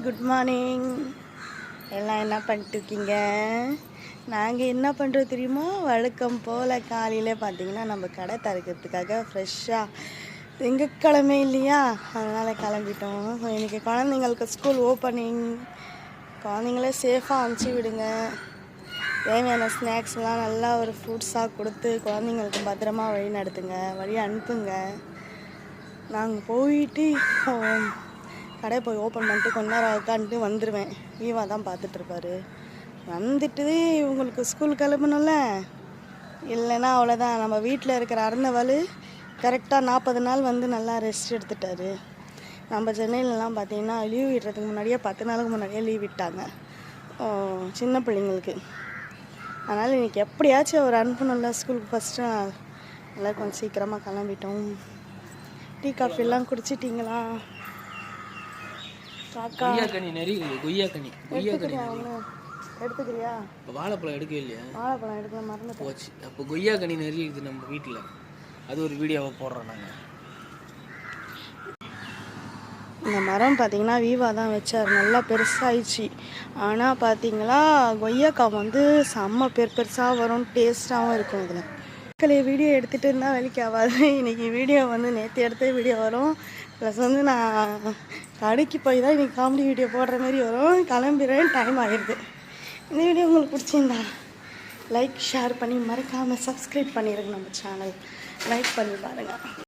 Good morning. எல்லாம் என்ன பண்ணிட்டுருக்கீங்க? நாங்கள் என்ன பண்ணுறோம் தெரியுமா? வழக்கம் போல் காலையில் பார்த்தீங்கன்னா நம்ம கடை திறக்கிறதுக்காக ஃப்ரெஷ்ஷாக திங்கட்கிழமை இல்லையா, அதனால் கிளம்பிட்டோம். இன்றைக்கி குழந்தைங்களுக்கு ஸ்கூல் ஓப்பனிங். குழந்தைங்களே சேஃபாக அனுப்பிச்சி விடுங்க. தேவையான ஸ்நாக்ஸ்லாம் நல்லா ஒரு ஃப்ரூட்ஸாக கொடுத்து குழந்தைங்களுக்கு பத்திரமா வழி நடத்துங்க, வழி அனுப்புங்க. நாங்கள் போயிட்டு கடையை போய் ஓப்பன் பண்ணிட்டு கொஞ்ச நேரம் உட்காந்துட்டு வந்துடுவேன். ஈவா தான் பார்த்துட்ருப்பாரு. வந்துட்டு இவங்களுக்கு ஸ்கூல் கிளம்பணும்ல, இல்லைன்னா அவ்வளோதான். நம்ம வீட்டில் இருக்கிற அறந்தவள் கரெக்டாக 40 நாள் வந்து நல்லா ரெஸ்ட் எடுத்துட்டாரு. நம்ம சென்னையிலலாம் பார்த்திங்கன்னா லீவ் விடுறதுக்கு முன்னாடியே 10 நாளுக்கு முன்னாடியே லீவ் விட்டாங்க சின்ன பிள்ளைங்களுக்கு. அதனால் இன்றைக்கி எப்படியாச்சும் அவர் அனுப்பணும்ல ஸ்கூலுக்கு ஃபஸ்ட்டு நாள். நல்லா கொஞ்சம் சீக்கிரமாக கிளம்பிட்டோம். டீ காஃபிலாம் குடிச்சிட்டிங்களா? காக்கா எடுத்துக்கிறியா? வாழைப்பழம் எடுக்கவே இல்லையா? வாழைப்பழம் எடுக்க மறந்து போச்சு. அப்போ கொய்யா கனி நிறைய இருக்குது நம்ம வீட்டில். அது ஒரு வீடியோவை போடுறோம் நாங்கள். இந்த மரம் பார்த்திங்கன்னா வீவா தான் வச்சார், நல்லா பெருசாகிடுச்சு. ஆனால் பார்த்தீங்களா கொய்யாக்காய் வந்து செம்ம பெருசாக வரும், டேஸ்ட்டாகவும் இருக்கும். இதில் மக்களே வீடியோ எடுத்துகிட்டு இருந்தால் வேலைக்கு ஆகாது. இன்றைக்கி வீடியோ வந்து நேற்று எடுத்த வீடியோ வரும், ப்ளஸ் வந்து நான் கடைக்கு போய் தான் இன்றைக்கி காமெடி வீடியோ போடுற மாதிரி வரும். கிளம்பிடுறேன், டைம் ஆகிடுது. இந்த வீடியோ உங்களுக்கு பிடிச்சிருந்தா லைக் ஷேர் பண்ணி மறக்காமல் சப்ஸ்கிரைப் பண்ணிடுங்க. நம்ம சேனல் லைக் பண்ணி பாருங்கள்.